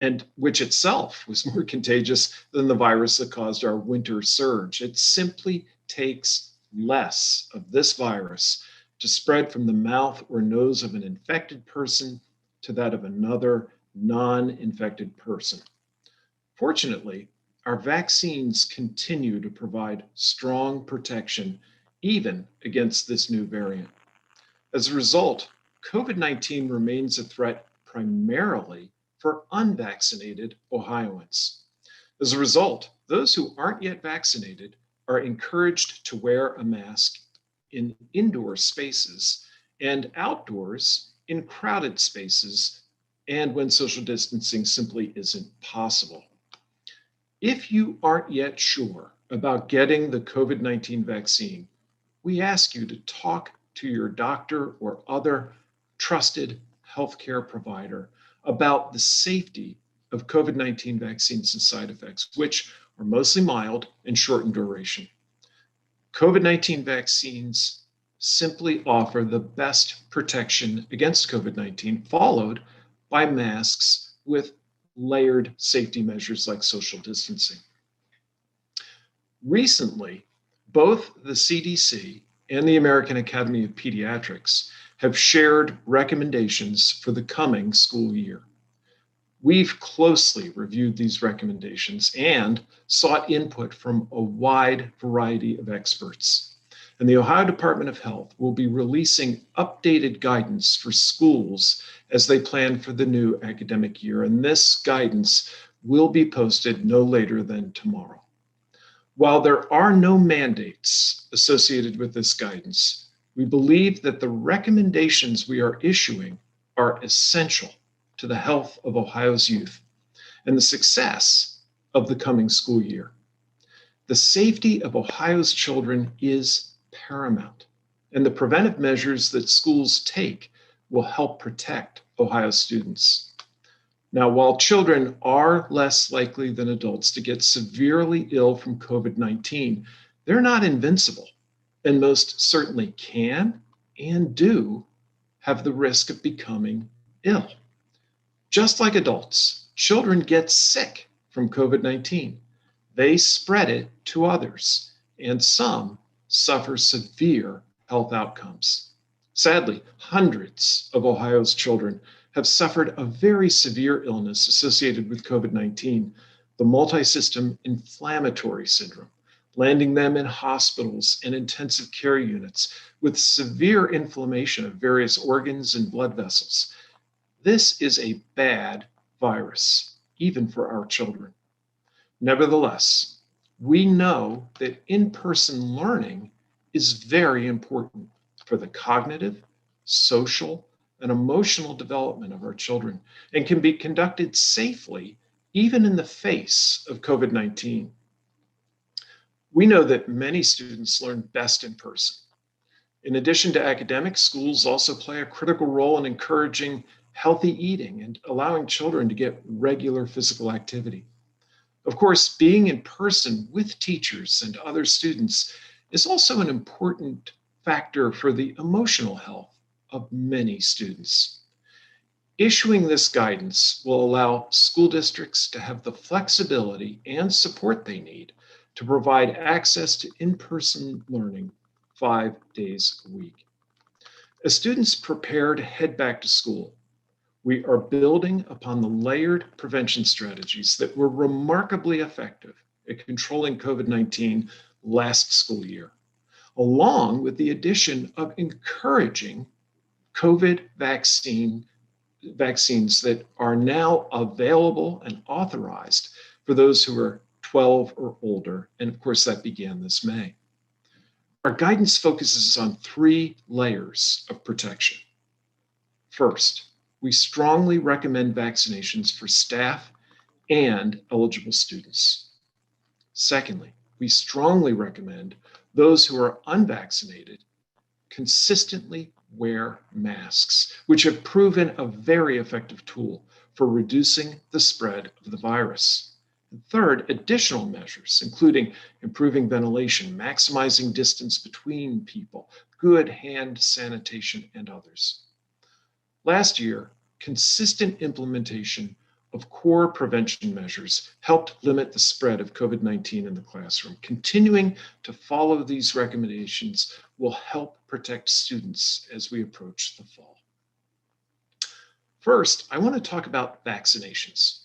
and which itself was more contagious than the virus that caused our winter surge. It simply takes less of this virus to spread from the mouth or nose of an infected person to that of another non-infected person. Fortunately, our vaccines continue to provide strong protection even against this new variant. As a result, COVID-19 remains a threat primarily for unvaccinated Ohioans. As a result, those who aren't yet vaccinated are encouraged to wear a mask in indoor spaces and outdoors in crowded spaces and when social distancing simply isn't possible. If you aren't yet sure about getting the COVID-19 vaccine, we ask you to talk to your doctor or other trusted healthcare provider about the safety of COVID-19 vaccines and side effects, which are mostly mild and short in duration. COVID-19 vaccines simply offer the best protection against COVID-19, followed by masks with layered safety measures like social distancing. Recently, both the CDC and the American Academy of Pediatrics have shared recommendations for the coming school year. We've closely reviewed these recommendations and sought input from a wide variety of experts. And the Ohio Department of Health will be releasing updated guidance for schools as they plan for the new academic year. And this guidance will be posted no later than tomorrow. While there are no mandates associated with this guidance, we believe that the recommendations we are issuing are essential to the health of Ohio's youth and the success of the coming school year. The safety of Ohio's children is paramount, and the preventive measures that schools take will help protect Ohio students. Now, while children are less likely than adults to get severely ill from COVID-19, they're not invincible, and most certainly can and do have the risk of becoming ill. Just like adults, children get sick from COVID-19. They spread it to others, and some suffer severe health outcomes. Sadly, hundreds of Ohio's children have suffered a very severe illness associated with COVID-19, the multisystem inflammatory syndrome, landing them in hospitals and intensive care units with severe inflammation of various organs and blood vessels. This is a bad virus, even for our children. Nevertheless, we know that in-person learning is very important for the cognitive, social, and emotional development of our children and can be conducted safely even in the face of COVID-19. We know that many students learn best in person. In addition to academics, schools also play a critical role in encouraging healthy eating and allowing children to get regular physical activity. Of course, being in person with teachers and other students is also an important factor for the emotional health of many students. Issuing this guidance will allow school districts to have the flexibility and support they need to provide access to in-person learning 5 days a week. As students prepare to head back to school, we are building upon the layered prevention strategies that were remarkably effective at controlling COVID-19 last school year, along with the addition of encouraging COVID vaccines that are now available and authorized for those who are 12 or older. And of course, that began this May. Our guidance focuses on 3 layers of protection. First, we strongly recommend vaccinations for staff and eligible students. Secondly, we strongly recommend those who are unvaccinated consistently wear masks, which have proven a very effective tool for reducing the spread of the virus. And third, additional measures, including improving ventilation, maximizing distance between people, good hand sanitation, and others. Last year, consistent implementation of core prevention measures helped limit the spread of COVID-19 in the classroom. Continuing to follow these recommendations will help protect students as we approach the fall. First, I want to talk about vaccinations.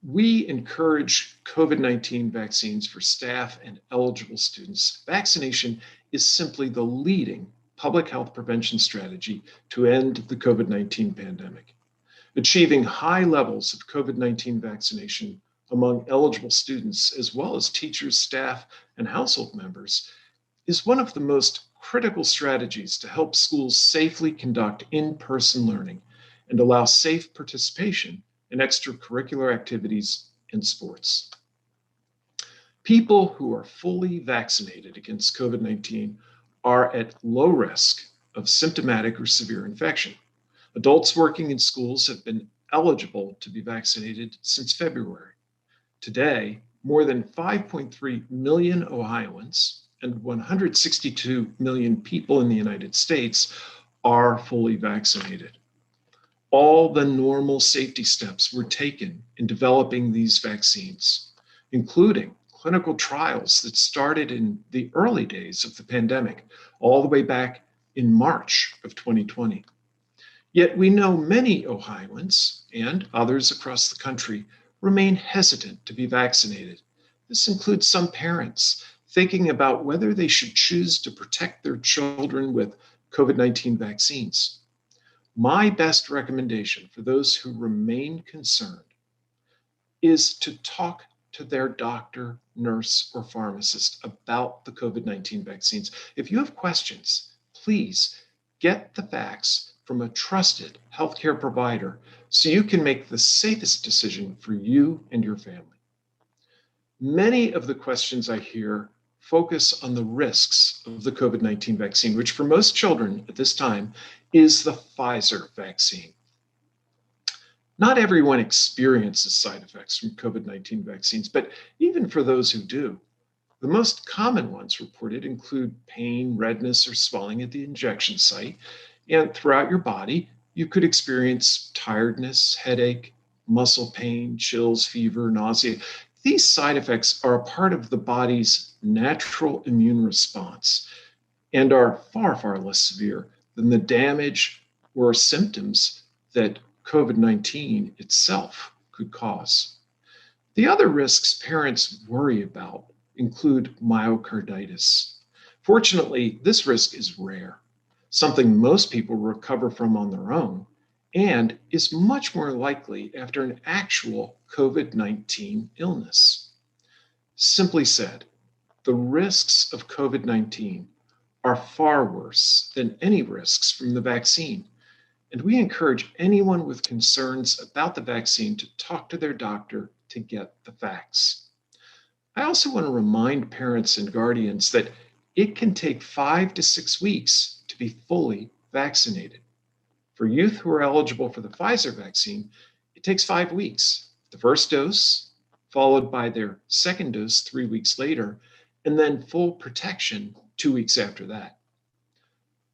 We encourage COVID-19 vaccines for staff and eligible students. Vaccination is simply the leading public health prevention strategy to end the COVID-19 pandemic. Achieving high levels of COVID-19 vaccination among eligible students, as well as teachers, staff, and household members, is one of the most critical strategies to help schools safely conduct in-person learning and allow safe participation in extracurricular activities and sports. People who are fully vaccinated against COVID-19 are at low risk of symptomatic or severe infection. Adults working in schools have been eligible to be vaccinated since February. Today, more than 5.3 million Ohioans and 162 million people in the United States are fully vaccinated. All the normal safety steps were taken in developing these vaccines, including clinical trials that started in the early days of the pandemic, all the way back in March of 2020. Yet we know many Ohioans and others across the country remain hesitant to be vaccinated. This includes some parents thinking about whether they should choose to protect their children with COVID-19 vaccines. My best recommendation for those who remain concerned is to talk to their doctor, nurse, or pharmacist about the COVID-19 vaccines. If you have questions, please get the facts from a trusted healthcare provider so you can make the safest decision for you and your family. Many of the questions I hear focus on the risks of the COVID-19 vaccine, which for most children at this time is the Pfizer vaccine. Not everyone experiences side effects from COVID-19 vaccines, but even for those who do, the most common ones reported include pain, redness, or swelling at the injection site. And throughout your body, you could experience tiredness, headache, muscle pain, chills, fever, nausea. These side effects are a part of the body's natural immune response and are far, far less severe than the damage or symptoms that COVID-19 itself could cause. The other risks parents worry about include myocarditis. Fortunately, this risk is rare, something most people recover from on their own, and is much more likely after an actual COVID-19 illness. Simply said, the risks of COVID-19 are far worse than any risks from the vaccine, and we encourage anyone with concerns about the vaccine to talk to their doctor to get the facts. I also want to remind parents and guardians that it can take 5 to 6 weeks to be fully vaccinated. For youth who are eligible for the Pfizer vaccine, it takes 5 weeks. The first dose, followed by their second dose 3 weeks later, and then full protection 2 weeks after that.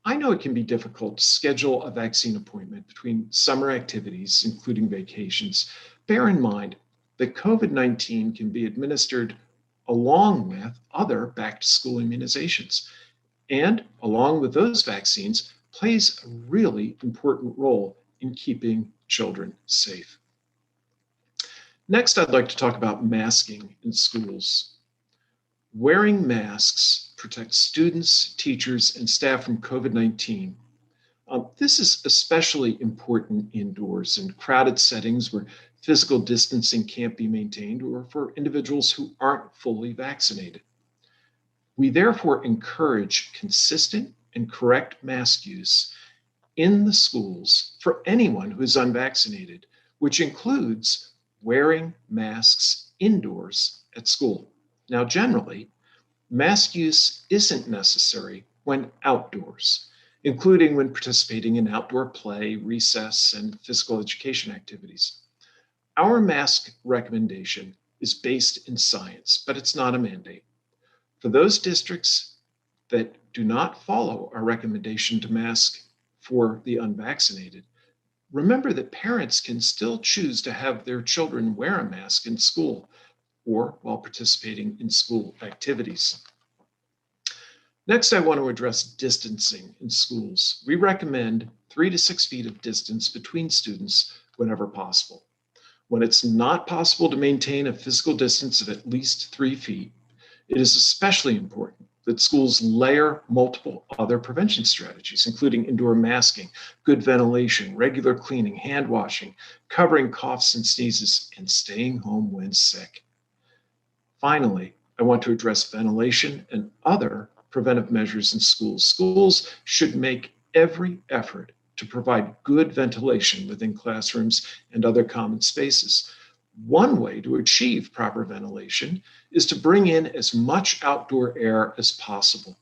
I know it can be difficult to schedule a vaccine appointment between summer activities, including vacations. Bear in mind that COVID-19 can be administered along with other back-to-school immunizations, and along with those vaccines, plays a really important role in keeping children safe. Next, I'd like to talk about masking in schools. Wearing masks protects students, teachers, and staff from COVID-19. This is especially important indoors in crowded settings where physical distancing can't be maintained, or for individuals who aren't fully vaccinated. We therefore encourage consistent and correct mask use in the schools for anyone who is unvaccinated, which includes wearing masks indoors at school. Now, generally, mask use isn't necessary when outdoors, including when participating in outdoor play, recess, and physical education activities. Our mask recommendation is based in science, but it's not a mandate. For those districts that do not follow our recommendation to mask for the unvaccinated, remember that parents can still choose to have their children wear a mask in school or while participating in school activities. Next, I want to address distancing in schools. We recommend 3 to 6 feet of distance between students whenever possible. When it's not possible to maintain a physical distance of at least 3 feet, it is especially important that schools layer multiple other prevention strategies, including indoor masking, good ventilation, regular cleaning, hand washing, covering coughs and sneezes, and staying home when sick. Finally, I want to address ventilation and other preventive measures in schools. Schools should make every effort to provide good ventilation within classrooms and other common spaces. One way to achieve proper ventilation is to bring in as much outdoor air as possible.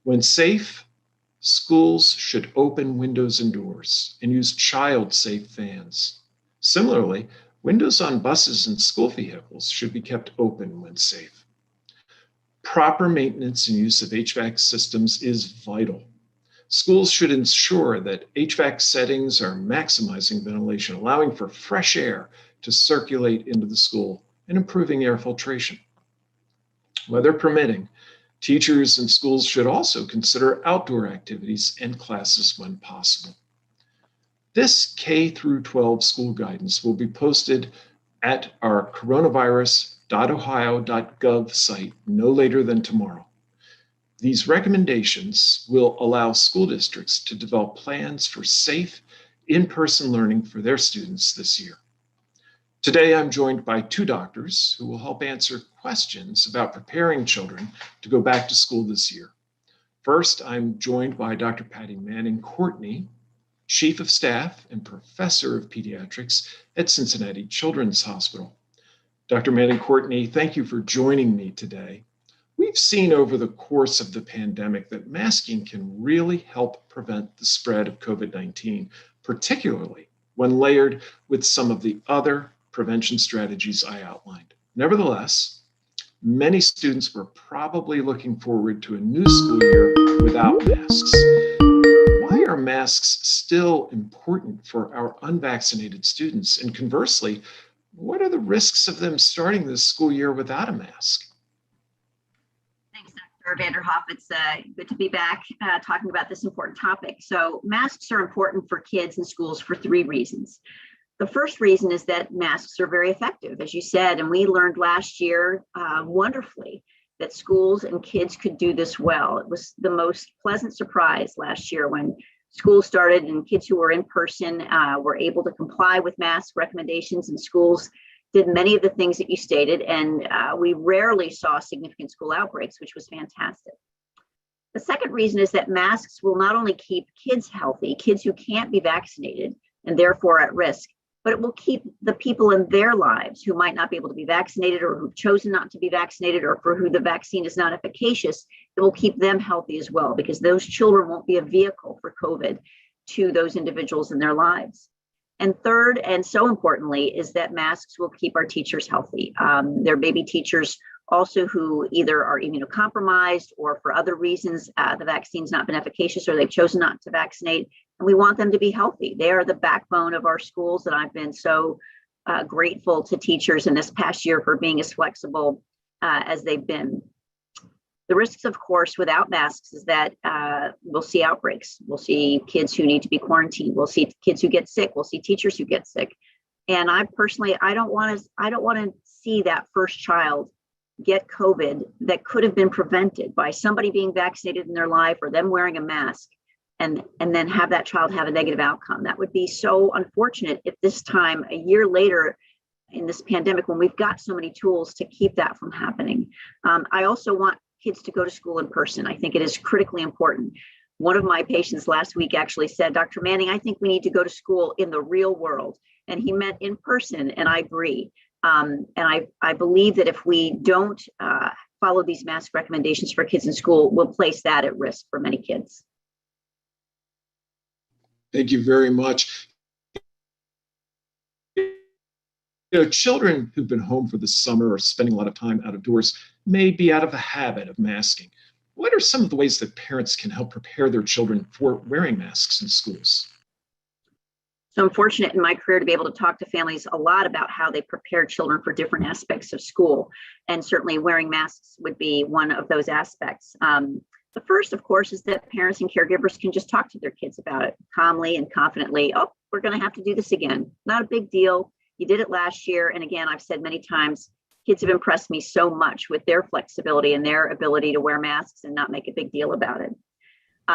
When safe, schools should open windows and doors and use child-safe fans. Similarly, windows on buses and school vehicles should be kept open when safe. Proper maintenance and use of HVAC systems is vital. Schools should ensure that HVAC settings are maximizing ventilation, allowing for fresh air to circulate into the school and improving air filtration. Weather permitting, teachers and schools should also consider outdoor activities and classes when possible. This K through 12 school guidance will be posted at our coronavirus.ohio.gov site no later than tomorrow. These recommendations will allow school districts to develop plans for safe in-person learning for their students this year. Today, I'm joined by 2 doctors who will help answer questions about preparing children to go back to school this year. First, I'm joined by Dr. Patty Manning-Courtney, Chief of Staff and Professor of Pediatrics at Cincinnati Children's Hospital. Dr. Manning-Courtney, thank you for joining me today. We've seen over the course of the pandemic that masking can really help prevent the spread of COVID-19, particularly when layered with some of the other prevention strategies I outlined. Nevertheless, many students were probably looking forward to a new school year without masks. Why are masks still important for our unvaccinated students? And conversely, what are the risks of them starting this school year without a mask? Thanks, Dr. Vanderhoff. It's good to be back talking about this important topic. So masks are important for kids in schools for 3 reasons. The first reason is that masks are very effective, as you said, and we learned last year wonderfully that schools and kids could do this well. It was the most pleasant surprise last year when school started and kids who were in person were able to comply with mask recommendations, and schools did many of the things that you stated, and we rarely saw significant school outbreaks, which was fantastic. The second reason is that masks will not only keep kids healthy, kids who can't be vaccinated and therefore at risk, but it will keep the people in their lives who might not be able to be vaccinated or who've chosen not to be vaccinated or for who the vaccine is not efficacious. It will keep them healthy as well, because those children won't be a vehicle for COVID to those individuals in their lives. And third, and so importantly, is that masks will keep our teachers healthy. There may be teachers also who either are immunocompromised or for other reasons, the vaccine's not been efficacious or they've chosen not to vaccinate. And we want them to be healthy. They are the backbone of our schools, and I've been so grateful to teachers in this past year for being as flexible as they've been. The risks, of course, without masks is that we'll see outbreaks. We'll see kids who need to be quarantined. We'll see kids who get sick. We'll see teachers who get sick. And I personally, I don't want to see that first child get COVID that could have been prevented by somebody being vaccinated in their life or them wearing a mask, and then have that child have a negative outcome. That would be so unfortunate if this time, a year later in this pandemic, when we've got so many tools to keep that from happening. I also want kids to go to school in person. I think it is critically important. One of my patients last week actually said, Dr. Manning, I think we need to go to school in the real world. And he meant in person, and I agree. And I believe that if we don't follow these mask recommendations for kids in school, we'll place that at risk for many kids. Thank you very much. Children who've been home for the summer or spending a lot of time out of doors may be out of the habit of masking. What are some of the ways that parents can help prepare their children for wearing masks in schools? So I'm fortunate in my career to be able to talk to families a lot about how they prepare children for different aspects of school. And certainly wearing masks would be one of those aspects. The first, of course, is that parents and caregivers can just talk to their kids about it calmly and confidently. Oh, we're going to have to do this again. Not a big deal. You did it last year. And again, I've said many times, kids have impressed me so much with their flexibility and their ability to wear masks and not make a big deal about it.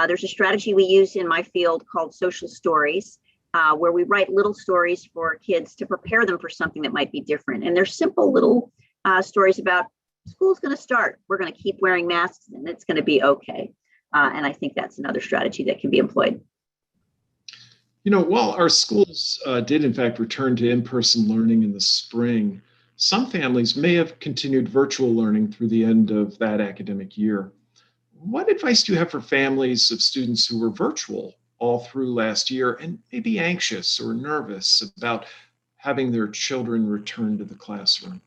There's a strategy we use in my field called social stories, where we write little stories for kids to prepare them for something that might be different. And they're simple little stories about school's going to start. We're going to keep wearing masks and it's going to be okay. And I think that's another strategy that can be employed. You know, while our schools did in fact return to in-person learning in the spring, some families may have continued virtual learning through the end of that academic year. What advice do you have for families of students who were virtual all through last year and maybe anxious or nervous about having their children return to the classroom?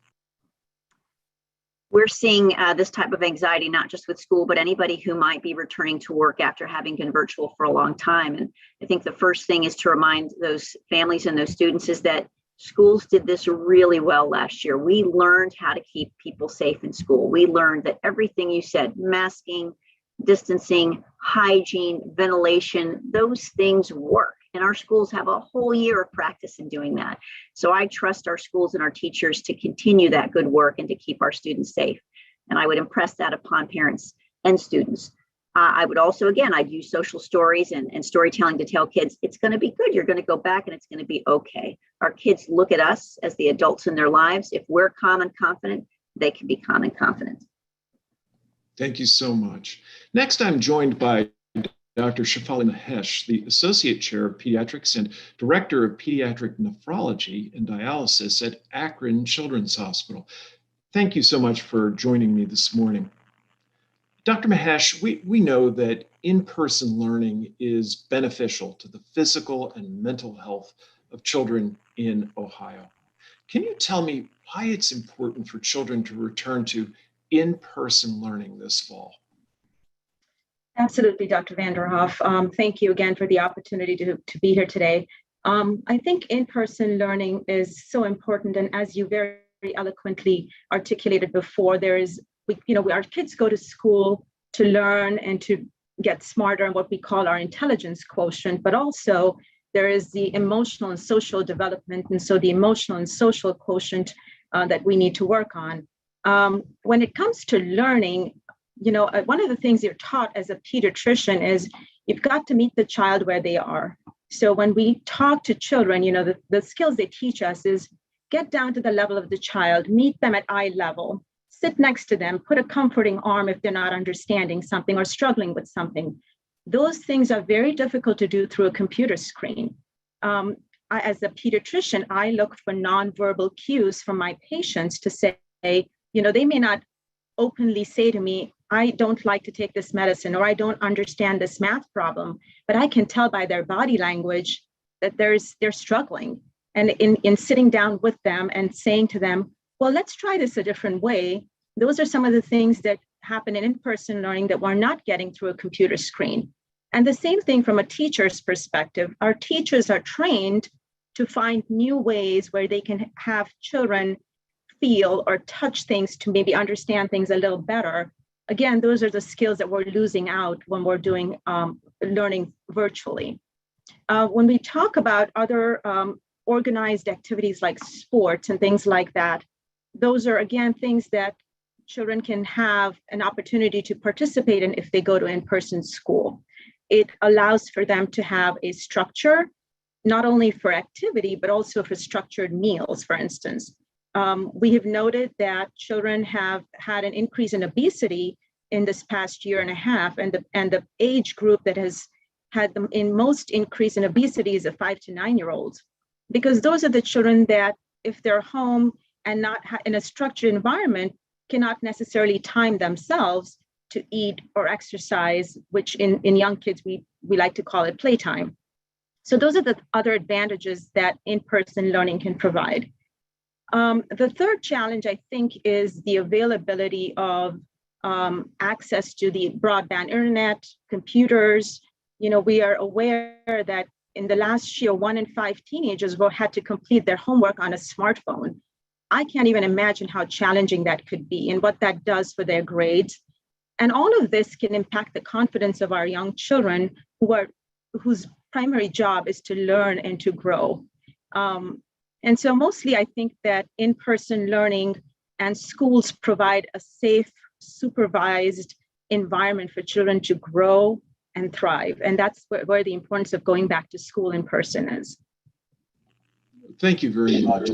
We're seeing this type of anxiety, not just with school, but anybody who might be returning to work after having been virtual for a long time. And I think the first thing is to remind those families and those students is that schools did this really well last year. We learned how to keep people safe in school. We learned that everything you said, masking, distancing, hygiene, ventilation, those things work. And our schools have a whole year of practice in doing that. So I trust our schools and our teachers to continue that good work and to keep our students safe. And I would impress that upon parents and students. I would also, again, I'd use social stories and storytelling to tell kids, it's going to be good. You're going to go back and it's going to be okay. Our kids look at us as the adults in their lives. If we're calm and confident, they can be calm and confident. Thank you so much. Next, I'm joined by Dr. Shefali Mahesh, the Associate Chair of Pediatrics and Director of Pediatric Nephrology and Dialysis at Akron Children's Hospital. Thank you so much for joining me this morning. Dr. Mahesh, we know that in-person learning is beneficial to the physical and mental health of children in Ohio. Can you tell me why it's important for children to return to in-person learning this fall? Absolutely, Dr. Vanderhoff. Thank you again for the opportunity to be here today. I think in-person learning is so important, and as you very eloquently articulated before, our kids go to school to learn and to get smarter in what we call our intelligence quotient, but also there is the emotional and social development, and so the emotional and social quotient that we need to work on. When it comes to learning, one of the things you're taught as a pediatrician is you've got to meet the child where they are. So when we talk to children, the skills they teach us is get down to the level of the child, meet them at eye level, sit next to them, put a comforting arm if they're not understanding something or struggling with something. Those things are very difficult to do through a computer screen. As a pediatrician, I look for nonverbal cues from my patients to say, they may not openly say to me, I don't like to take this medicine, or I don't understand this math problem, but I can tell by their body language that they're struggling. And in sitting down with them and saying to them, well, let's try this a different way. Those are some of the things that happen in in-person learning that we're not getting through a computer screen. And the same thing from a teacher's perspective. Our teachers are trained to find new ways where they can have children feel or touch things to maybe understand things a little better. Again, those are the skills that we're losing out when we're doing learning virtually. When we talk about other organized activities like sports and things like that, those are, again, things that children can have an opportunity to participate in if they go to in-person school. It allows for them to have a structure, not only for activity, but also for structured meals, for instance. We have noted that children have had an increase in obesity in this past year and a half, and the age group that has had the most increase in obesity is the 5 to 9-year-olds, because those are the children that, if they're home and not in a structured environment, cannot necessarily time themselves to eat or exercise, which in young kids we like to call it playtime. So those are the other advantages that in-person learning can provide. The third challenge, I think, is the availability of access to the broadband internet, computers. We are aware that in the last year, 1 in 5 teenagers had to complete their homework on a smartphone. I can't even imagine how challenging that could be and what that does for their grades. And all of this can impact the confidence of our young children whose primary job is to learn and to grow. And so mostly I think that in-person learning and schools provide a safe, supervised environment for children to grow and thrive. And that's where the importance of going back to school in person is. Thank you very much.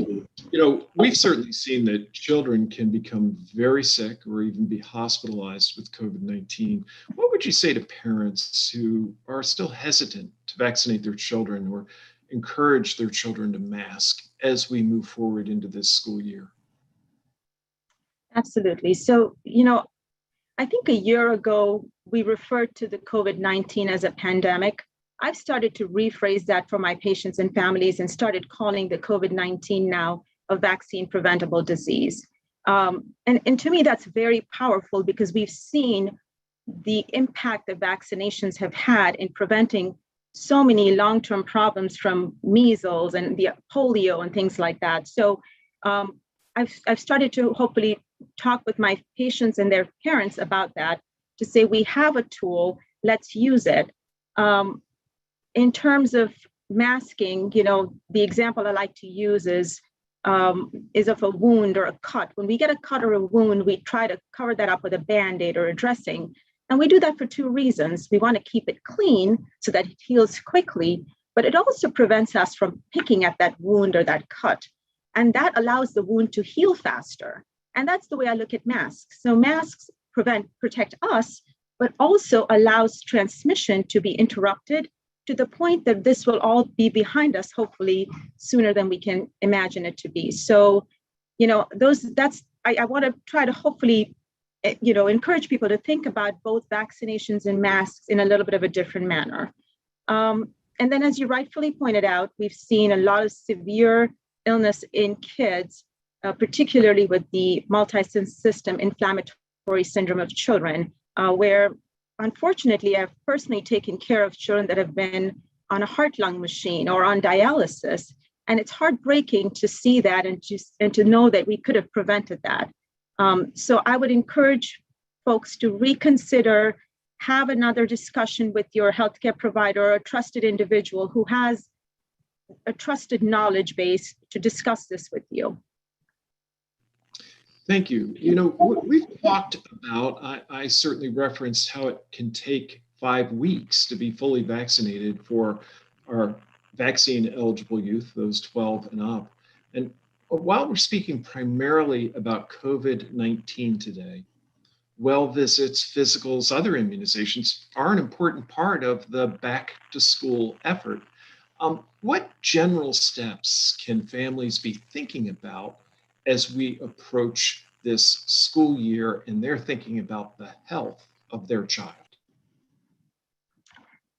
We've certainly seen that children can become very sick or even be hospitalized with COVID-19. What would you say to parents who are still hesitant to vaccinate their children or encourage their children to mask as we move forward into this school year? Absolutely. So, I think a year ago, we referred to the COVID-19 as a pandemic. I've started to rephrase that for my patients and families and started calling the COVID-19 now a vaccine preventable disease. And to me, that's very powerful because we've seen the impact that vaccinations have had in preventing so many long-term problems from measles and the polio and things like that. So I've started to hopefully talk with my patients and their parents about that to say, we have a tool, let's use it. In terms of masking, the example I like to use is of a wound or a cut. When we get a cut or a wound, we try to cover that up with a Band-Aid or a dressing. And we do that for two reasons. We want to keep it clean so that it heals quickly, but it also prevents us from picking at that wound or that cut. And that allows the wound to heal faster. And that's the way I look at masks. So masks protect us, but also allows transmission to be interrupted to the point that this will all be behind us, hopefully sooner than we can imagine it to be. So, I want to try to hopefully, encourage people to think about both vaccinations and masks in a little bit of a different manner. And then, as you rightfully pointed out, we've seen a lot of severe illness in kids, particularly with the multi-system inflammatory syndrome of children, where unfortunately, I've personally taken care of children that have been on a heart-lung machine or on dialysis, and it's heartbreaking to see that and to know that we could have prevented that. So I would encourage folks to reconsider, have another discussion with your healthcare provider or a trusted individual who has a trusted knowledge base to discuss this with you. Thank you. We've talked about, I certainly referenced how it can take 5 weeks to be fully vaccinated for our vaccine eligible youth, those 12 and up. And while we're speaking primarily about COVID-19 today, well visits, physicals, other immunizations are an important part of the back to school effort. What general steps can families be thinking about as we approach this school year and they're thinking about the health of their child?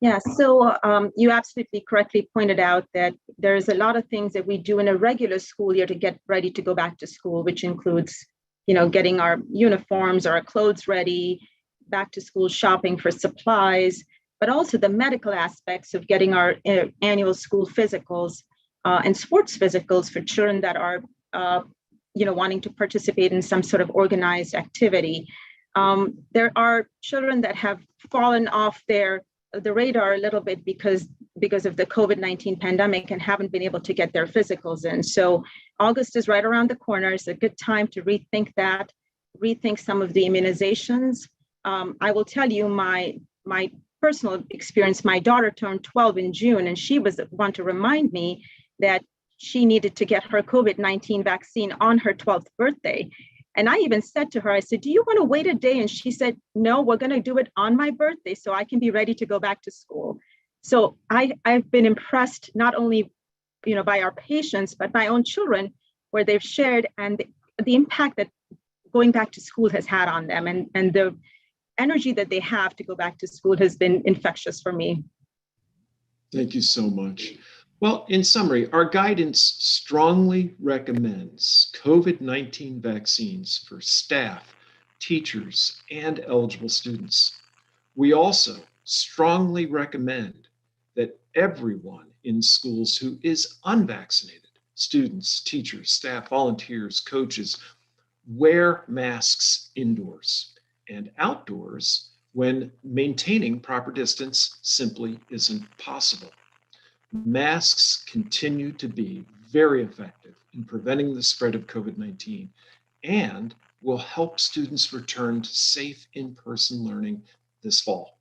Yeah, so you absolutely correctly pointed out that there's a lot of things that we do in a regular school year to get ready to go back to school, which includes, getting our uniforms or our clothes ready, back to school shopping for supplies, but also the medical aspects of getting our annual school physicals and sports physicals for children that are wanting to participate in some sort of organized activity. There are children that have fallen off the radar a little bit because of the COVID-19 pandemic and haven't been able to get their physicals in. So August is right around the corner. It's a good time to rethink some of the immunizations. I will tell you my personal experience. My daughter turned 12 in June, and she was the one to remind me that she needed to get her COVID-19 vaccine on her 12th birthday. And I even said to her, I said, do you want to wait a day? And she said, no, we're going to do it on my birthday so I can be ready to go back to school. So I've been impressed not only by our patients, but my own children, where they've shared and the impact that going back to school has had on them, and the energy that they have to go back to school has been infectious for me. Thank you so much. Well, in summary, our guidance strongly recommends COVID-19 vaccines for staff, teachers, and eligible students. We also strongly recommend that everyone in schools who is unvaccinated. Students, teachers, staff, volunteers, coaches, wear masks indoors and outdoors when maintaining proper distance simply isn't possible. Masks continue to be very effective in preventing the spread of COVID-19 and will help students return to safe in-person learning this fall.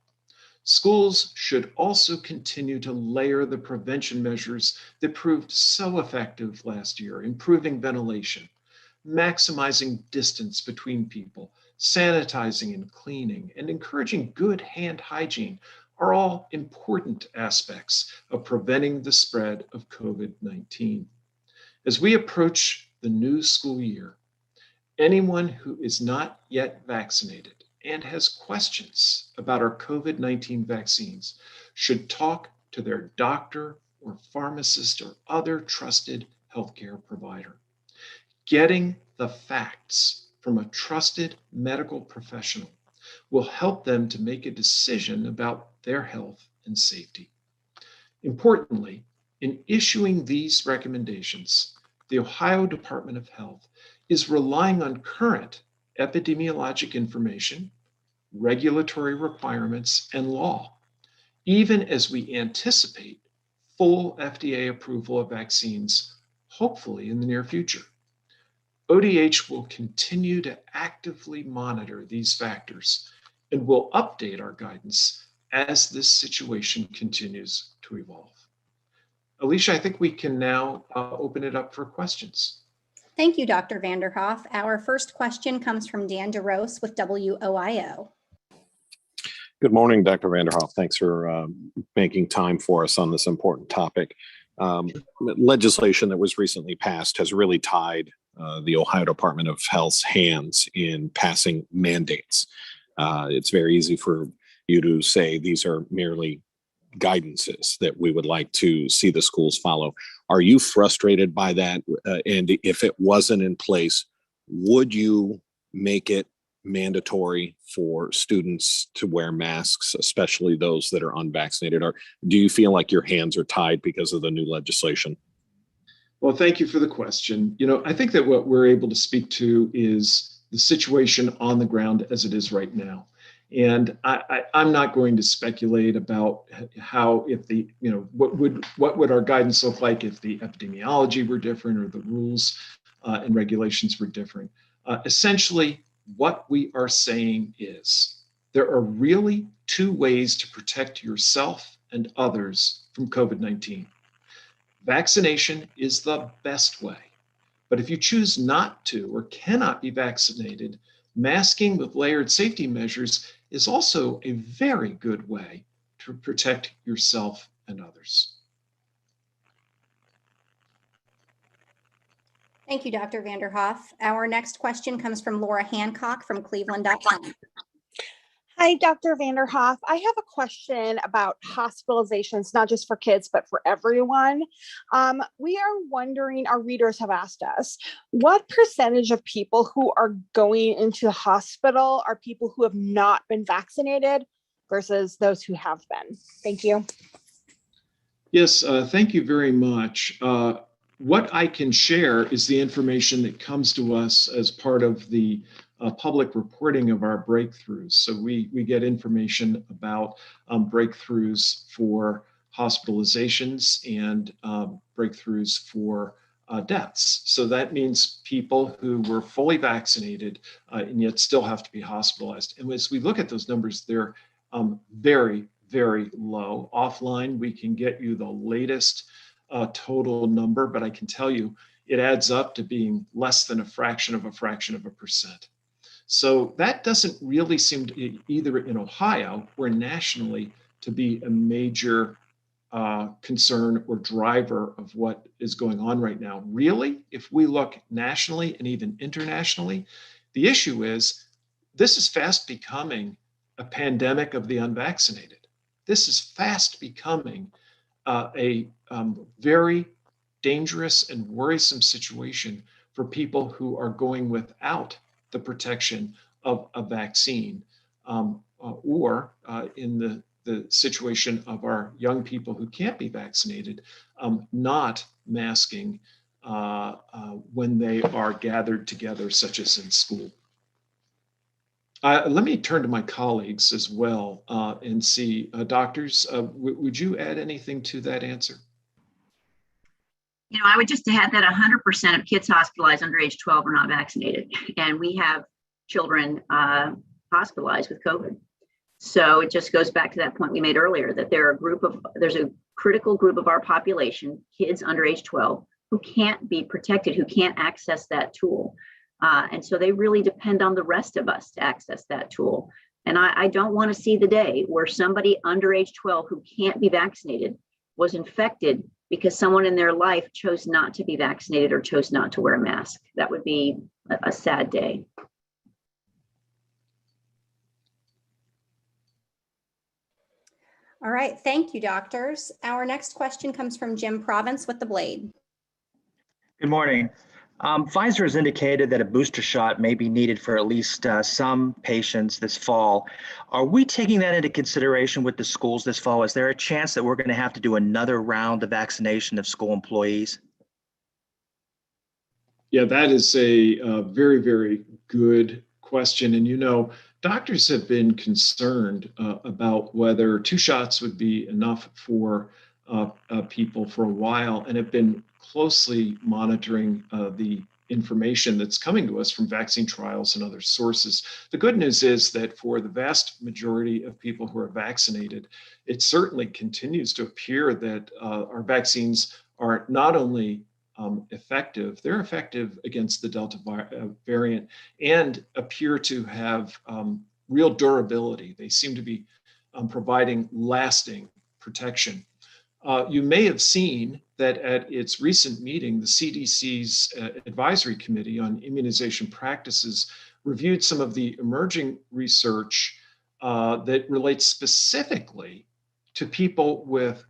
Schools should also continue to layer the prevention measures that proved so effective last year, improving ventilation, maximizing distance between people, sanitizing and cleaning, and encouraging good hand hygiene are all important aspects of preventing the spread of COVID-19. As we approach the new school year, anyone who is not yet vaccinated and has questions about our COVID-19 vaccines should talk to their doctor or pharmacist or other trusted healthcare provider. Getting the facts from a trusted medical professional will help them to make a decision about their health and safety. Importantly, in issuing these recommendations, the Ohio Department of Health is relying on current epidemiologic information, regulatory requirements, and law, even as we anticipate full FDA approval of vaccines, hopefully in the near future. ODH will continue to actively monitor these factors and will update our guidance as this situation continues to evolve. Alicia, I think we can now open it up for questions. Thank you, Dr. Vanderhoff. Our first question comes from Dan DeRose with WOIO. Good morning, Dr. Vanderhoff. Thanks for making time for us on this important topic. Legislation that was recently passed has really tied the Ohio Department of Health's hands in passing mandates. It's very easy for you to say these are merely guidances that we would like to see the schools follow. Are you frustrated by that? And if it wasn't in place, would you make it mandatory for students to wear masks, especially those that are unvaccinated? Or do you feel like your hands are tied because of the new legislation? Well, thank you for the question. I think that what we're able to speak to is the situation on the ground as it is right now. And I'm not going to speculate about how, if the, what would our guidance look like if the epidemiology were different or the rules and regulations were different. Essentially, what we are saying is there are really two ways to protect yourself and others from COVID-19. Vaccination is the best way, but if you choose not to or cannot be vaccinated, masking with layered safety measures is also a very good way to protect yourself and others. Thank you, Dr. Vanderhoff. Our next question comes from Laura Hancock from Cleveland.com. Hi, Dr. Vanderhoff. I have a question about hospitalizations, not just for kids, but for everyone. We are wondering, our readers have asked us, what percentage of people who are going into the hospital are people who have not been vaccinated versus those who have been? Thank you. Yes, thank you very much. What I can share is the information that comes to us as part of the public reporting of our breakthroughs. So we get information about breakthroughs for hospitalizations and breakthroughs for deaths. So that means people who were fully vaccinated and yet still have to be hospitalized. And as we look at those numbers, they're very, very low. Offline, we can get you the latest total number, but I can tell you it adds up to being less than a fraction of a percent. So that doesn't really seem to, either in Ohio or nationally, to be a major concern or driver of what is going on right now. Really, if we look nationally and even internationally, the issue is this is fast becoming a pandemic of the unvaccinated. This is fast becoming a very dangerous and worrisome situation for people who are going without the protection of a vaccine, or in the the situation of our young people who can't be vaccinated not masking when they are gathered together, such as in school. Let me turn to my colleagues as well and see, doctors, would you add anything to that answer? You know, I would just add that 100% of kids hospitalized under age 12 are not vaccinated. And we have children hospitalized with COVID. So it just goes back to that point we made earlier, that there's a critical group of our population, kids under age 12, who can't be protected, who can't access that tool. And so they really depend on the rest of us to access that tool. And I don't want to see the day where somebody under age 12 who can't be vaccinated was infected because someone in their life chose not to be vaccinated or chose not to wear a mask. That would be a sad day. All right, thank you, doctors. Our next question comes from Jim Provance with The Blade. Good morning. Pfizer has indicated that a booster shot may be needed for at least some patients this fall. Are we taking that into consideration with the schools this fall? Is there a chance that we're going to have to do another round of vaccination of school employees? Yeah, that is a very, very good question. And, you know, doctors have been concerned about whether 2 shots would be enough for people for a while, and have been closely monitoring the information that's coming to us from vaccine trials and other sources. The good news is that for the vast majority of people who are vaccinated, it certainly continues to appear that our vaccines are not only effective, they're effective against the Delta variant and appear to have real durability. They seem to be providing lasting protection. You may have seen that at its recent meeting, the CDC's Advisory Committee on Immunization Practices reviewed some of the emerging research that relates specifically to people with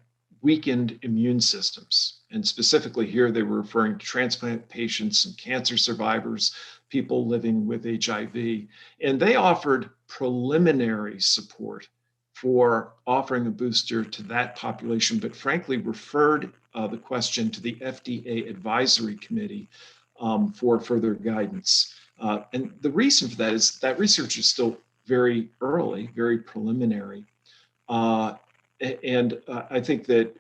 weakened immune systems. And specifically here, they were referring to transplant patients and cancer survivors, people living with HIV. And they offered preliminary support for offering a booster to that population, but frankly referred the question to the FDA Advisory Committee for further guidance. And the reason for that is that research is still very early, very preliminary. And I think that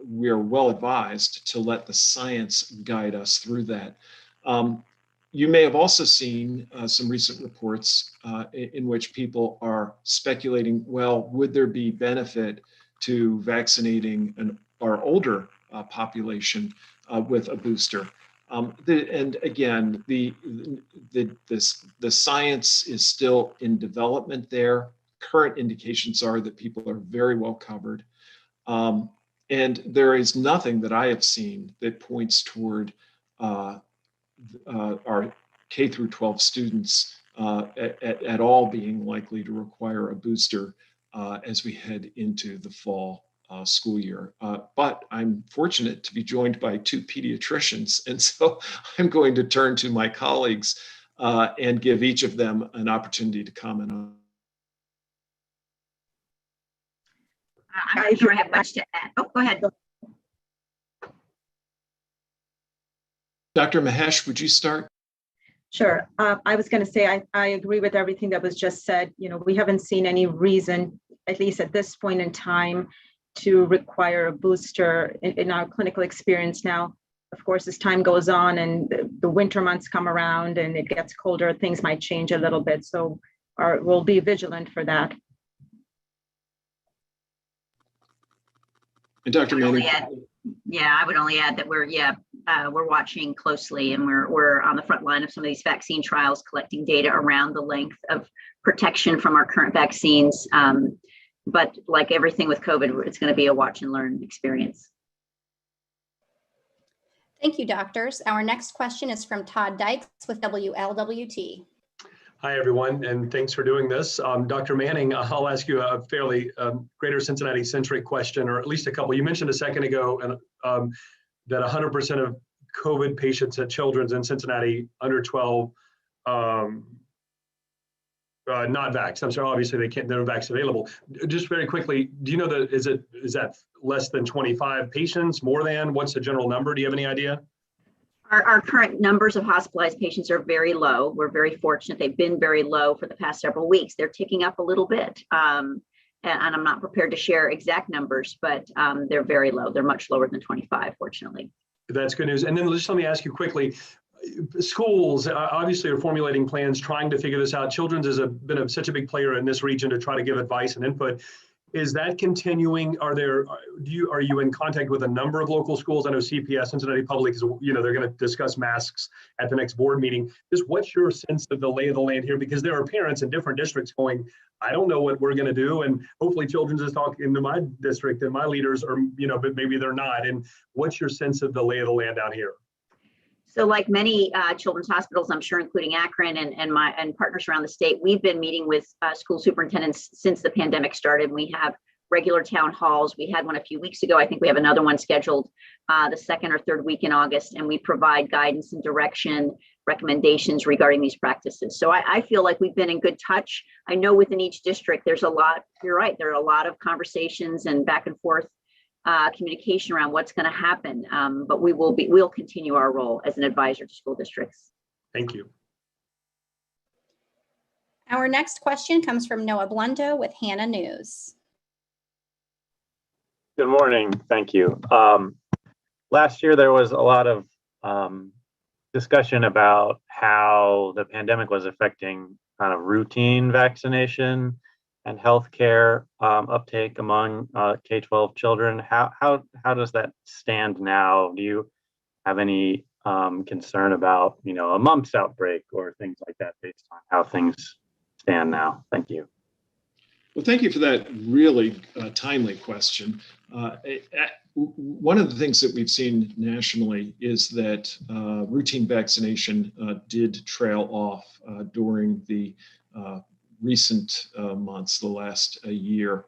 we are well advised to let the science guide us through that. You may have also seen some recent reports in which people are speculating, well, would there be benefit to vaccinating our older population with a booster? And again, the science is still in development there. Current indications are that people are very well covered. And there is nothing that I have seen that points toward our K through 12 students at all being likely to require a booster as we head into the fall school year. But I'm fortunate to be joined by 2 pediatricians. And so I'm going to turn to my colleagues and give each of them an opportunity to comment on. I'm not sure I have much to add. Oh, go ahead. Dr. Mahesh, would you start? Sure. I was going to say, I agree with everything that was just said. You know, we haven't seen any reason, at least at this point in time, to require a booster in our clinical experience now. Of course, as time goes on and the winter months come around and it gets colder, things might change a little bit. So we'll be vigilant for that. And Dr. Manning. Yeah, I would only add that we're watching closely, and we're on the front line of some of these vaccine trials, collecting data around the length of protection from our current vaccines. But like everything with COVID, it's going to be a watch and learn experience. Thank you, doctors. Our next question is from Todd Dykes with WLWT. Hi, everyone, and thanks for doing this. Dr. Manning, I'll ask you a fairly greater Cincinnati-centric question, or at least a couple. You mentioned a second ago that 100% of COVID patients at Children's in Cincinnati under 12 not vaxxed. I'm sorry, obviously they can't, there are vax available. Just very quickly, do you know that, is that less than 25 patients, more than, what's the general number? Do you have any idea? Our current numbers of hospitalized patients are very low. We're very fortunate. They've been very low for the past several weeks. They're ticking up a little bit. And I'm not prepared to share exact numbers, but they're very low. They're much lower than 25, fortunately. That's good news. And then just let me ask you quickly, schools obviously are formulating plans, trying to figure this out. Children's has been such a big player in this region to try to give advice and input. Is that continuing? Are you in contact with a number of local schools? I know CPS, Cincinnati Public, is, they're going to discuss masks at the next board meeting. Just what's your sense of the lay of the land here? Because there are parents in different districts going, I don't know what we're going to do. And hopefully Children's is talking into my district and my leaders are, but maybe they're not. And what's your sense of the lay of the land down here? So like many children's hospitals, I'm sure, including Akron and partners around the state, we've been meeting with school superintendents since the pandemic started. We have regular town halls. We had one a few weeks ago. I think we have another one scheduled the second or third week in August, and we provide guidance and direction, recommendations regarding these practices. So I feel like we've been in good touch. I know within each district, there's a lot, you're right, there are a lot of conversations and back and forth communication around what's going to happen, but we'll continue our role as an advisor to school districts. Thank you. Our next question comes from Noah Blundo with Hannah News. Good morning. Thank you. Last year, there was a lot of discussion about how the pandemic was affecting kind of routine vaccination and healthcare uptake among K-12 children. How does that stand now? Do you have any concern about a mumps outbreak or things like that based on how things stand now? Thank you. Well, thank you for that really timely question. One of the things that we've seen nationally is that routine vaccination did trail off during the recent months, the last year.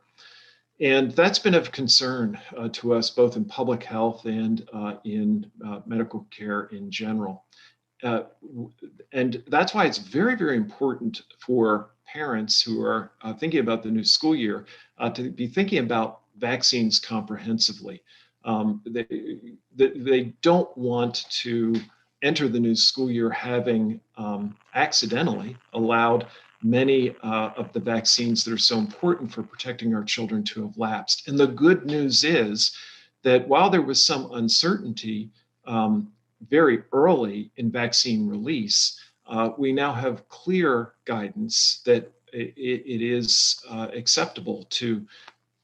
And that's been of concern to us, both in public health and in medical care in general. And that's why it's very, very important for parents who are thinking about the new school year to be thinking about vaccines comprehensively. They don't want to enter the new school year having accidentally allowed many of the vaccines that are so important for protecting our children to have lapsed. And the good news is that while there was some uncertainty very early in vaccine release, we now have clear guidance that it is acceptable to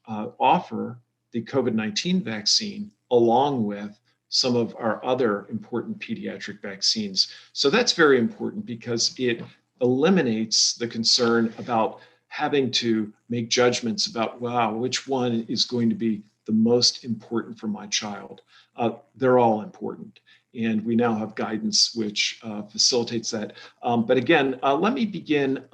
offer the COVID-19 vaccine along with some of our other important pediatric vaccines. So that's very important because it eliminates the concern about having to make judgments about, wow, which one is going to be the most important for my child. They're all important. And we now have guidance which facilitates that. But again, let me begin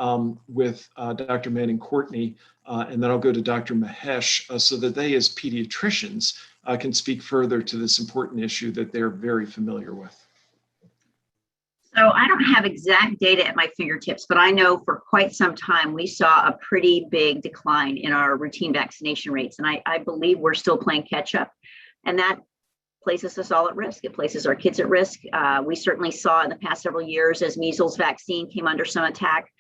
with Dr. Manning Courtney, and then I'll go to Dr. Mahesh so that they, as pediatricians, can speak further to this important issue that they're very familiar with. So I don't have exact data at my fingertips, but I know for quite some time we saw a pretty big decline in our routine vaccination rates. And I believe we're still playing catch up. And that places us all at risk. It places our kids at risk. We certainly saw in the past several years as measles vaccine came under some attack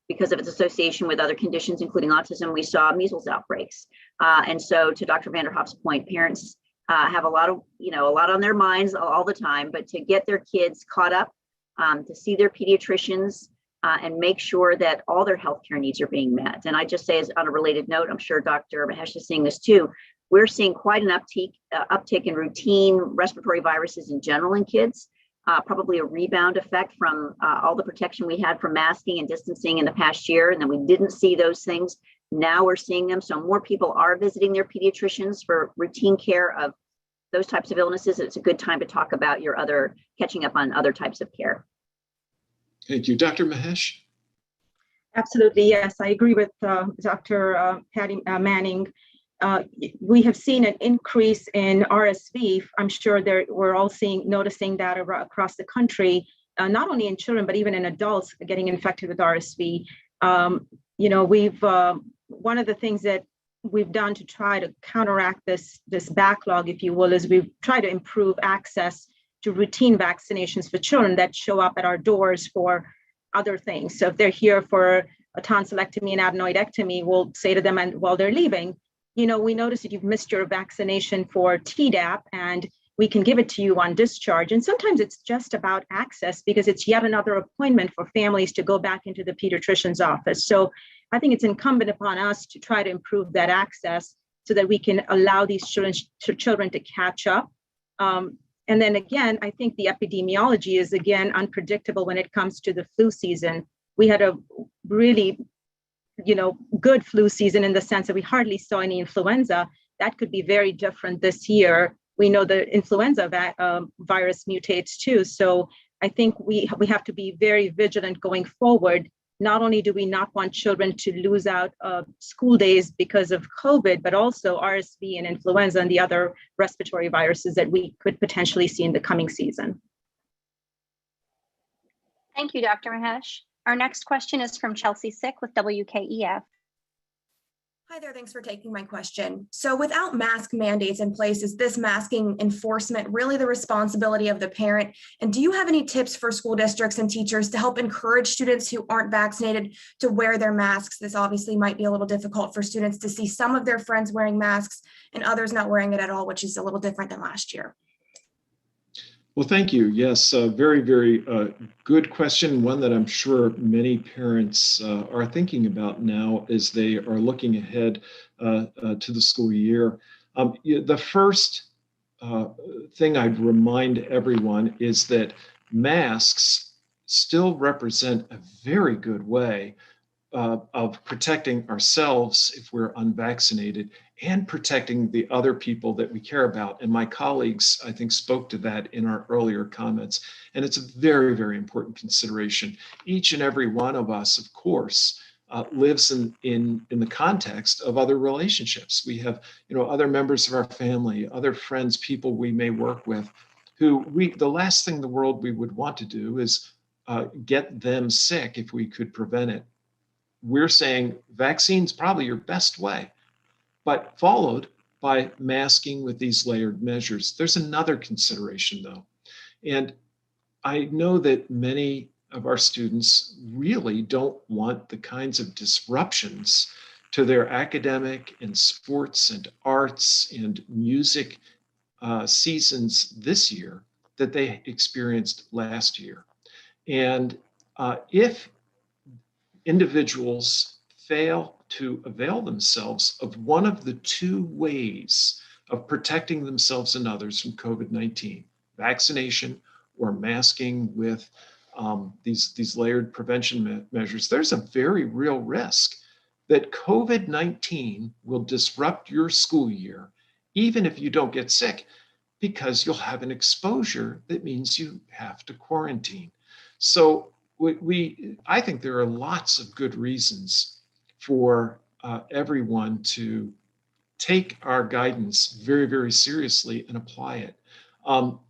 because of its association with other conditions, including autism, we saw measles outbreaks. And so to Dr. Vanderhoff's point, parents have a lot on their minds all the time, but to get their kids caught up, to see their pediatricians and make sure that all their healthcare needs are being met. And I just say, as on a related note, I'm sure Dr. Mahesh is seeing this too. We're seeing quite an uptick in routine respiratory viruses in general in kids, probably a rebound effect from all the protection we had from masking and distancing in the past year. And then we didn't see those things. Now we're seeing them. So more people are visiting their pediatricians for routine care of those types of illnesses. It's a good time to talk about catching up on other types of care. Thank you. Dr. Mahesh? Absolutely, yes. I agree with Dr. Patty Manning. We have seen an increase in RSV. I'm sure we're all noticing that across the country, not only in children, but even in adults getting infected with RSV. We've one of the things that we've done to try to counteract this backlog, if you will, is we've tried to improve access to routine vaccinations for children that show up at our doors for other things. So if they're here for a tonsillectomy and adenoidectomy, we'll say to them, and while they're leaving, we noticed that you've missed your vaccination for Tdap, and we can give it to you on discharge. And sometimes it's just about access because it's yet another appointment for families to go back into the pediatrician's office. So I think it's incumbent upon us to try to improve that access so that we can allow these children to catch up. And then again, I think the epidemiology is again unpredictable when it comes to the flu season. We had a really, good flu season in the sense that we hardly saw any influenza. That could be very different this year. We know the influenza virus mutates too. So I think we have to be very vigilant going forward. Not only do we not want children to lose out school days because of COVID, but also RSV and influenza and the other respiratory viruses that we could potentially see in the coming season. Thank you, Dr. Mahesh. Our next question is from Chelsea Sick with WKEF. Hi there, thanks for taking my question. So without mask mandates in place, is this masking enforcement really the responsibility of the parent? And do you have any tips for school districts and teachers to help encourage students who aren't vaccinated to wear their masks? This obviously might be a little difficult for students to see some of their friends wearing masks and others not wearing it at all, which is a little different than last year. Well, thank you. Yes, very, very good question. One that I'm sure many parents are thinking about now as they are looking ahead to the school year. The first thing I'd remind everyone is that masks still represent a very good way of protecting ourselves if we're unvaccinated and protecting the other people that we care about. And my colleagues, I think, spoke to that in our earlier comments. And it's a very, very important consideration. Each and every one of us, of course, lives in the context of other relationships. We have, other members of our family, other friends, people we may work with, who the last thing in the world we would want to do is get them sick if we could prevent it. We're saying vaccine's probably your best way, but followed by masking with these layered measures. There's another consideration though. And I know that many of our students really don't want the kinds of disruptions to their academic and sports and arts and music seasons this year that they experienced last year. And if individuals fail to avail themselves of one of the two ways of protecting themselves and others from COVID-19, vaccination or masking with these layered prevention measures, there's a very real risk that COVID-19 will disrupt your school year, even if you don't get sick, because you'll have an exposure that means you have to quarantine. So I think there are lots of good reasons for everyone to take our guidance very, very seriously and apply it.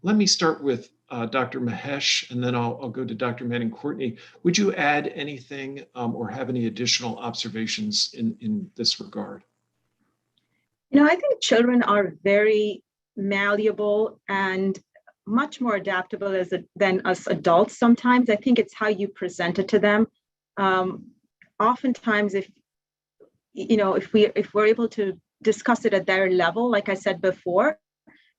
Let me start with Dr. Mahesh, and then I'll go to Dr. Manning-Courtney. Would you add anything or have any additional observations in this regard? I think children are very malleable and much more adaptable than us adults sometimes. I think it's how you present it to them. Oftentimes, if we're able to discuss it at their level, like I said before,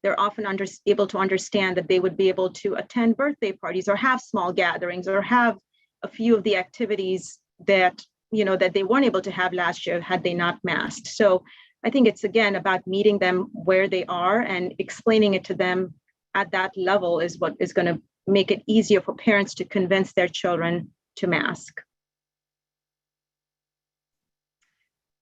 they're often able to understand that they would be able to attend birthday parties or have small gatherings or have a few of the activities that they weren't able to have last year had they not masked. So I think it's again about meeting them where they are and explaining it to them at that level is what is going to make it easier for parents to convince their children to mask.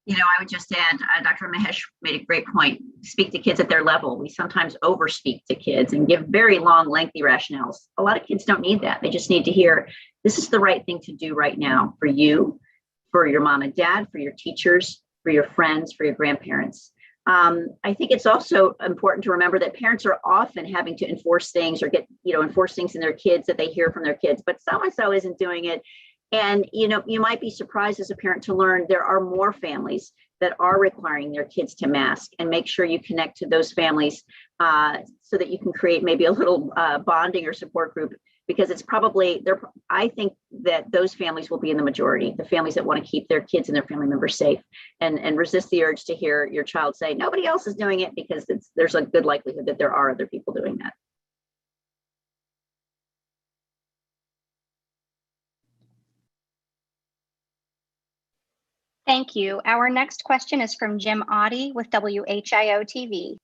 I would just add, Dr. Mahesh made a great point. Speak to kids at their level. We sometimes overspeak to kids and give very long, lengthy rationales. A lot of kids don't need that. They just need to hear, this is the right thing to do right now for you, for your mom and dad, for your teachers, for your friends, for your grandparents. I think it's also important to remember that parents are often having to enforce things or enforce things in their kids that they hear from their kids, but so-and-so isn't doing it. And you might be surprised as a parent to learn there are more families that are requiring their kids to mask, and make sure you connect to those families so that you can create maybe a little bonding or support group, because it's probably there. I think that those families will be in the majority, the families that want to keep their kids and their family members safe, and resist the urge to hear your child say nobody else is doing it, because there's a good likelihood that there are other people doing that. Thank you. Our next question is from Jim Otte with WHIO TV.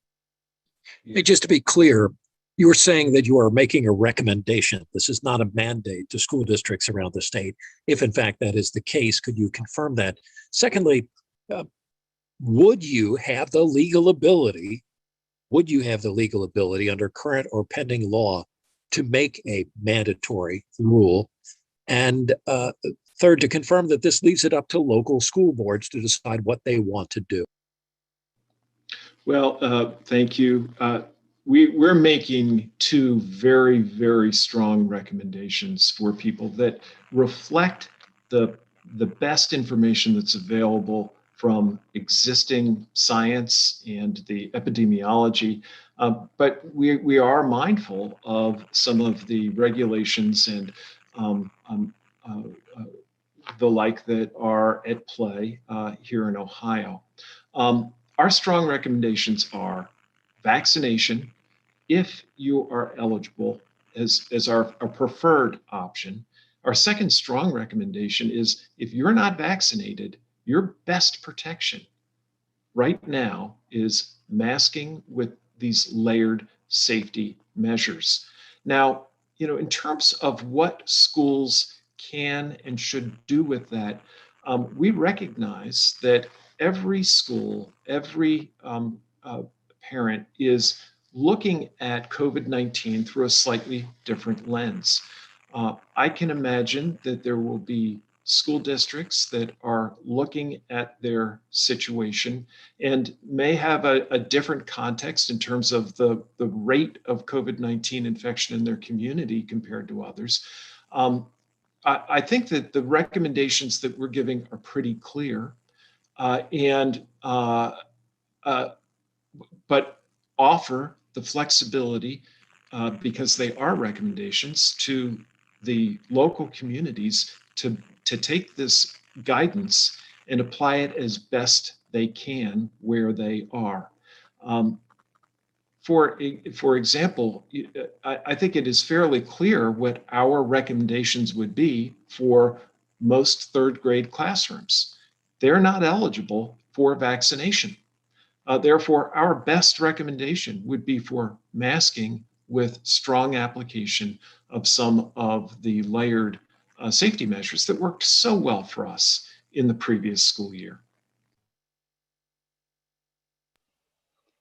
Hey, just to be clear, you were saying that you are making a recommendation. This is not a mandate to school districts around the state. If in fact that is the case, could you confirm that? Secondly, would you have the legal ability under current or pending law to make a mandatory rule? And third, to confirm that this leaves it up to local school boards to decide what they want to do. Well, thank you. We're making two very, very strong recommendations for people that reflect the best information that's available from existing science and the epidemiology. But we are mindful of some of the regulations and the like that are at play here in Ohio. Our strong recommendations are vaccination, if you are eligible, as our preferred option. Our second strong recommendation is if you're not vaccinated, your best protection right now is masking with these layered safety measures. Now, in terms of what schools can and should do with that, we recognize that every school, every parent is looking at COVID-19 through a slightly different lens. I can imagine that there will be school districts that are looking at their situation and may have a different context in terms of the rate of COVID-19 infection in their community compared to others. I think that the recommendations that we're giving are pretty clear, but offer the flexibility because they are recommendations to the local communities to take this guidance and apply it as best they can where they are. For example, I think it is fairly clear what our recommendations would be for most third grade classrooms. They're not eligible for vaccination. Therefore, our best recommendation would be for masking with strong application of some of the layered safety measures that worked so well for us in the previous school year.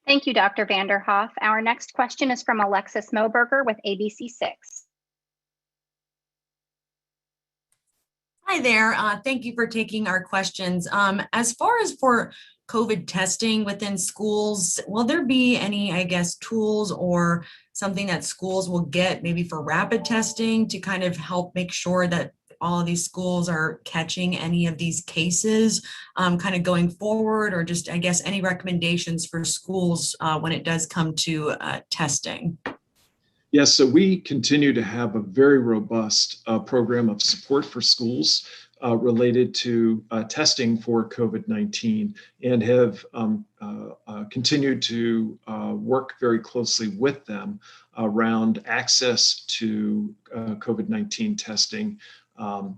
Thank you, Dr. Vanderhoff. Our next question is from Alexis Moberger with ABC6. Hi there. Thank you for taking our questions. As far as for COVID testing within schools, will there be any, tools or something that schools will get maybe for rapid testing to kind of help make sure that all of these schools are catching any of these cases kind of going forward, or just, any recommendations for schools when it does come to testing? Yes, so we continue to have a very robust program of support for schools related to testing for COVID-19, and have continued to work very closely with them around access to COVID-19 testing.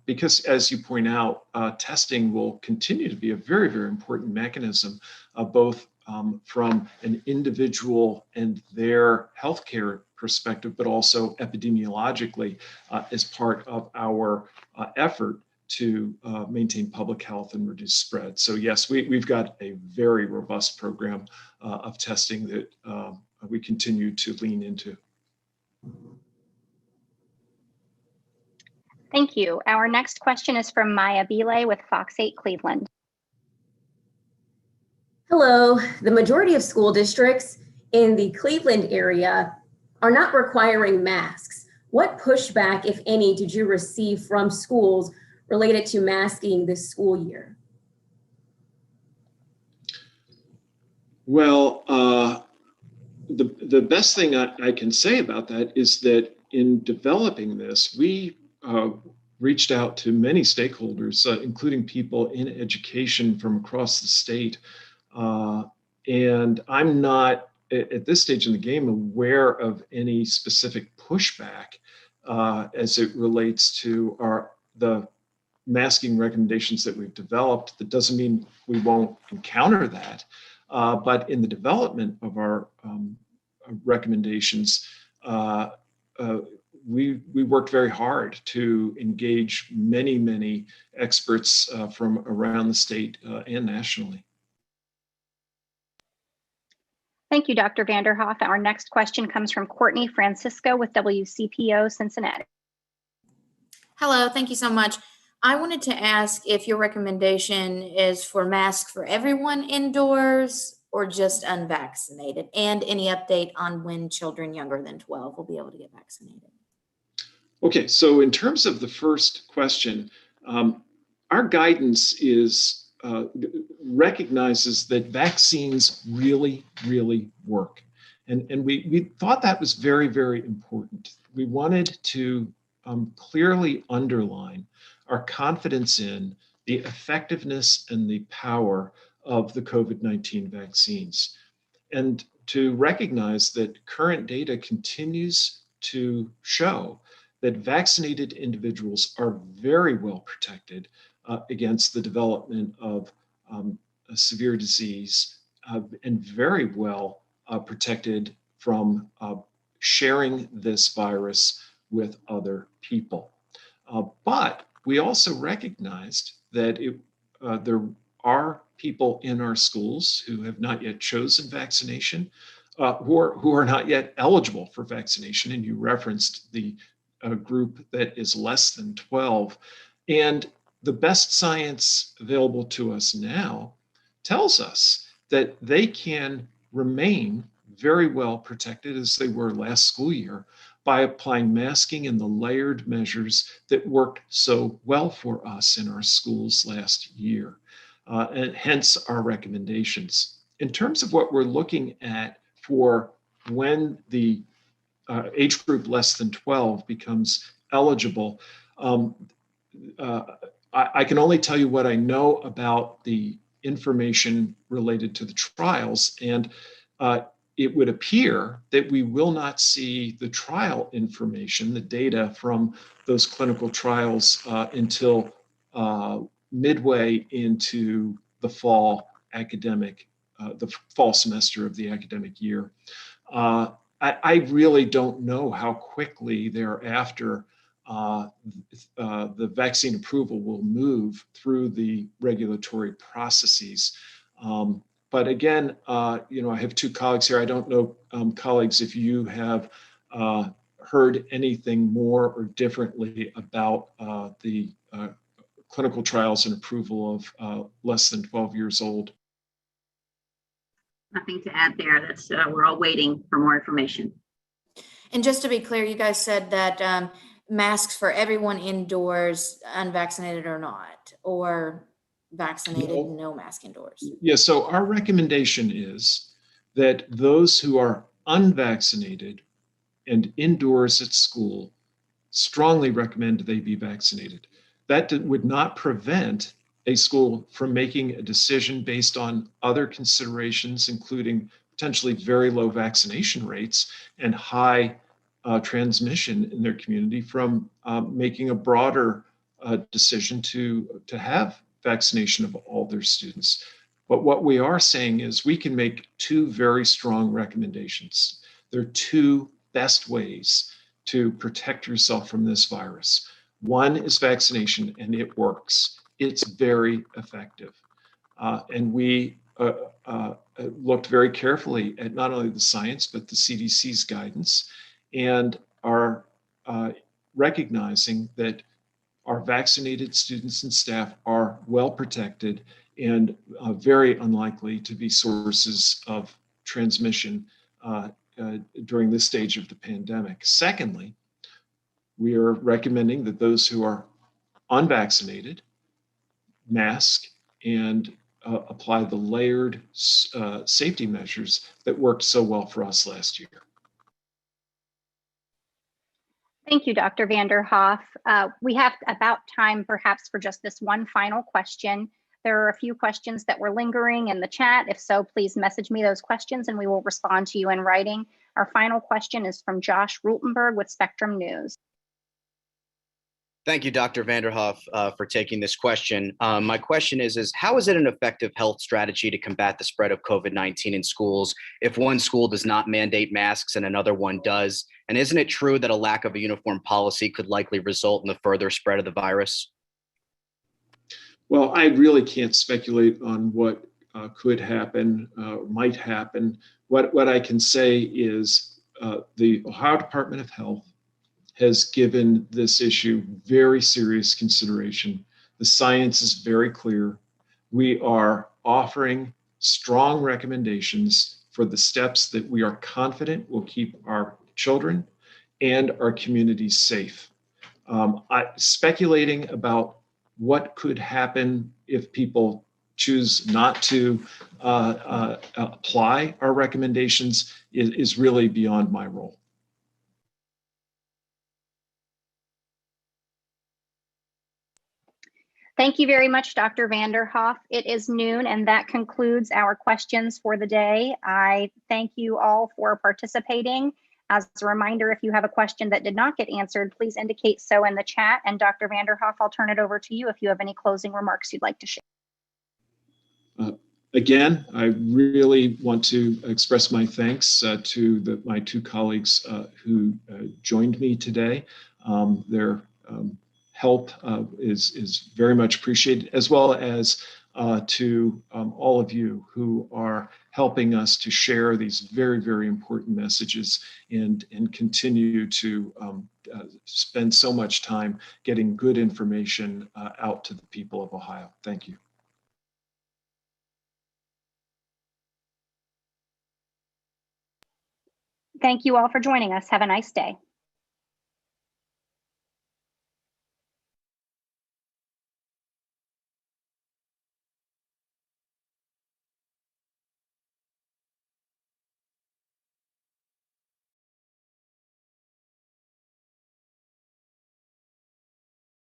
Because as you point out, testing will continue to be a very, very important mechanism, both from an individual and their healthcare perspective, but also epidemiologically as part of our effort to maintain public health and reduce spread. So yes, we've got a very robust program of testing that we continue to lean into. Thank you. Our next question is from Maia Belay with Fox 8 Cleveland. Hello. The majority of school districts in the Cleveland area are not requiring masks. What pushback, if any, did you receive from schools related to masking this school year? Well, the best thing I can say about that is that in developing this, we reached out to many stakeholders, including people in education from across the state. And I'm not, at this stage in the game, aware of any specific pushback as it relates to the masking recommendations that we've developed. That doesn't mean we won't encounter that. But in the development of our recommendations, we worked very hard to engage many experts from around the state and nationally. Thank you, Dr. Vanderhoff. Our next question comes from Courtney Francisco with WCPO Cincinnati. Hello, thank you so much. I wanted to ask if your recommendation is for masks for everyone indoors or just unvaccinated, and any update on when children younger than 12 will be able to get vaccinated. Okay, so in terms of the first question, our guidance recognizes that vaccines really work. And we thought that was very important. We wanted to clearly underline our confidence in the effectiveness and the power of the COVID-19 vaccines, and to recognize that current data continues to show that vaccinated individuals are very well protected against the development of a severe disease and very well protected from sharing this virus with other people. But we also recognized that there are people in our schools who have not yet chosen vaccination, who are not yet eligible for vaccination. And you referenced the group that is less than 12. And the best science available to us now tells us that they can remain very well protected, as they were last school year, by applying masking and the layered measures that worked so well for us in our schools last year, and hence our recommendations. In terms of what we're looking at for when the age group less than 12 becomes eligible, I can only tell you what I know about the information related to the trials, and it would appear that we will not see the trial information, the data from those clinical trials, until midway into the fall semester of the academic year. I really don't know how quickly thereafter the vaccine approval will move through the regulatory processes. But again, I have two colleagues here. I don't know, colleagues, if you have heard anything more or differently about the clinical trials and approval of less than 12 years old. Nothing to add there. That's we're all waiting for more information. And just to be clear, you guys said that masks for everyone indoors, unvaccinated or not, or vaccinated, no mask indoors. Yeah, so our recommendation is that those who are unvaccinated and indoors at school strongly recommend they be vaccinated. That would not prevent a school from making a decision based on other considerations, including potentially very low vaccination rates and high transmission in their community, from making a broader decision to have vaccination of all their students. But what we are saying is we can make two very strong recommendations. There are two best ways to protect yourself from this virus. One is vaccination, and it works. It's very effective. And we looked very carefully at not only the science, but the CDC's guidance, and are recognizing that our vaccinated students and staff are well protected and very unlikely to be sources of transmission during this stage of the pandemic. Secondly, we are recommending that those who are unvaccinated, mask, and apply the layered safety measures that worked so well for us last year. Thank you, Dr. Vanderhoff. We have about time perhaps for just this one final question. There are a few questions that were lingering in the chat. If so, please message me those questions and we will respond to you in writing. Our final question is from Josh Rultenberg with Spectrum News. Thank you, Dr. Vanderhoff, for taking this question. My question is how is it an effective health strategy to combat the spread of COVID-19 in schools if one school does not mandate masks and another one does? And isn't it true that a lack of a uniform policy could likely result in the further spread of the virus? Well, I really can't speculate on what could happen, might happen. What I can say is the Ohio Department of Health has given this issue very serious consideration. The science is very clear. We are offering strong recommendations for the steps that we are confident will keep our children and our communities safe. Speculating about what could happen if people choose not to apply our recommendations is really beyond my role. Thank you very much, Dr. Vanderhoff. It is noon and that concludes our questions for the day. I thank you all for participating. As a reminder, if you have a question that did not get answered, please indicate so in the chat. And Dr. Vanderhoff, I'll turn it over to you if you have any closing remarks you'd like to share. Again, I really want to express my thanks to my two colleagues who joined me today. Their help is very much appreciated, as well as to all of you who are helping us to share these very, very important messages and continue to spend so much time getting good information out to the people of Ohio. Thank you. Thank you all for joining us. Have a nice day.